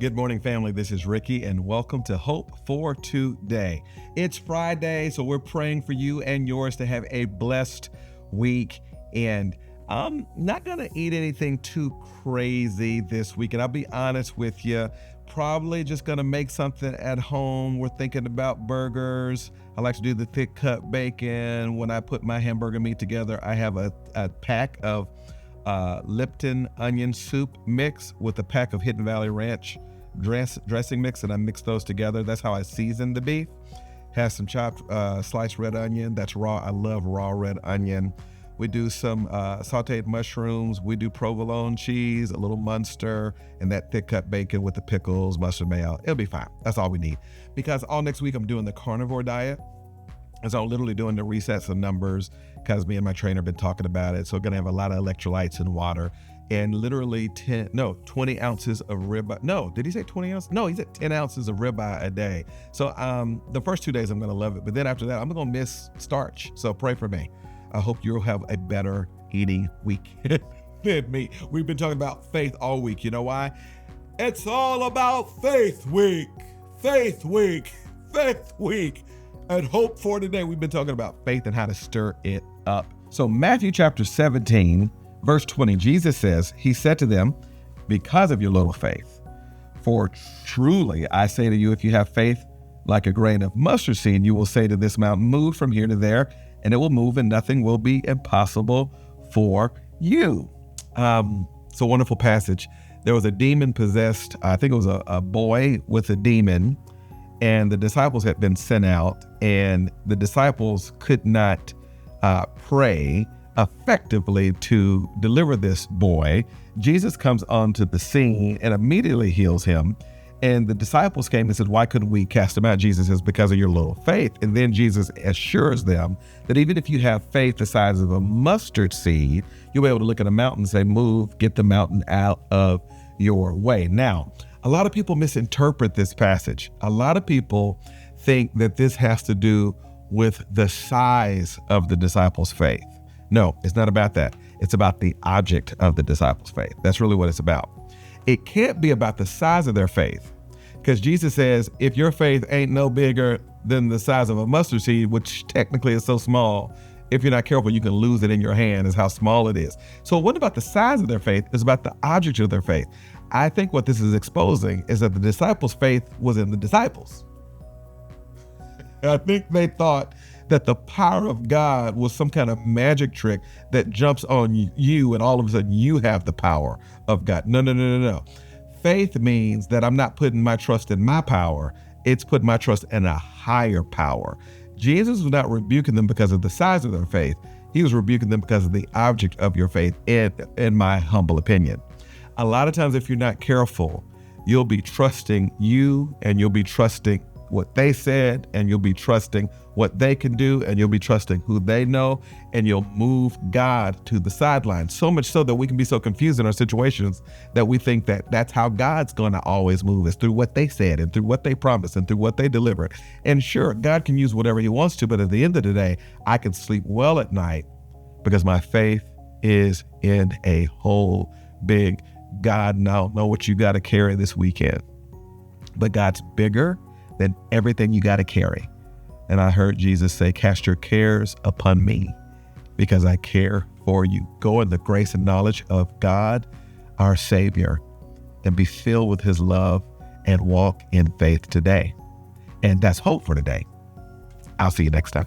Good morning, family. This is Ricky, and welcome to Hope for Today. It's Friday, so we're praying for you and yours to have a blessed week. And I'm not going to eat anything too crazy this week. And I'll be honest with you, probably just going to make something at home. We're thinking about burgers. I like to do the thick cut bacon. When I put my hamburger meat together, I have a pack of Lipton onion soup mix with a pack of Hidden Valley Ranch dressing mix, and I mix those together. That's how I season the beef. Has some chopped sliced red onion. That's raw. I love raw red onion. We do some sauteed mushrooms. We do provolone cheese, a little Munster, and that thick cut bacon with the pickles, mustard mayo. It'll be fine. That's all we need. Because all next week I'm doing the carnivore diet. And so I'm literally doing the resets of numbers because me and my trainer have been talking about it. So we're going to have a lot of electrolytes and water and literally 20 ounces of ribeye. No, did he say 20 ounces? No, he said 10 ounces of ribeye a day. So the first 2 days I'm going to love it. But then after that, I'm going to miss starch. So pray for me. I hope you'll have a better eating week than me. We've been talking about faith all week. You know why? It's all about faith week. Faith week. Faith week. At Hope for Today, we've been talking about faith and how to stir it up. So Matthew chapter 17, verse 20, Jesus says, he said to them, because of your little faith, for truly I say to you, if you have faith like a grain of mustard seed, you will say to this mountain, move from here to there, and it will move, and nothing will be impossible for you. It's a wonderful passage. There was a demon possessed, I think it was a boy with a demon, and the disciples had been sent out, and the disciples could not pray effectively to deliver this boy. Jesus comes onto the scene and immediately heals him. And the disciples came and said, why couldn't we cast him out? Jesus says, because of your little faith. And then Jesus assures them that even if you have faith the size of a mustard seed, you'll be able to look at a mountain and say, move, get the mountain out of your way. Now, a lot of people misinterpret this passage. A lot of people think that this has to do with the size of the disciples' faith. No, it's not about that. It's about the object of the disciples' faith. That's really what it's about. It can't be about the size of their faith, because Jesus says, if your faith ain't no bigger than the size of a mustard seed, which technically is so small, if you're not careful, you can lose it in your hand, is how small it is. So what about the size of their faith? It's about the object of their faith. I think what this is exposing is that the disciples' faith was in the disciples. I think they thought that the power of God was some kind of magic trick that jumps on you and all of a sudden you have the power of God. No. Faith means that I'm not putting my trust in my power. It's putting my trust in a higher power. Jesus was not rebuking them because of the size of their faith. He was rebuking them because of the object of your faith, in my humble opinion. A lot of times, if you're not careful, you'll be trusting you, and you'll be trusting what they said, and you'll be trusting what they can do, and you'll be trusting who they know, and you'll move God to the sideline. So much so that we can be so confused in our situations that we think that that's how God's going to always move, is through what they said and through what they promised and through what they delivered. And sure, God can use whatever he wants to, but at the end of the day, I can sleep well at night because my faith is in a whole big God. Now know what you got to carry this weekend, but God's bigger than everything you got to carry. And I heard Jesus say, cast your cares upon me because I care for you. Go in the grace and knowledge of God, our Savior, and be filled with his love and walk in faith today. And that's Hope for Today. I'll see you next time.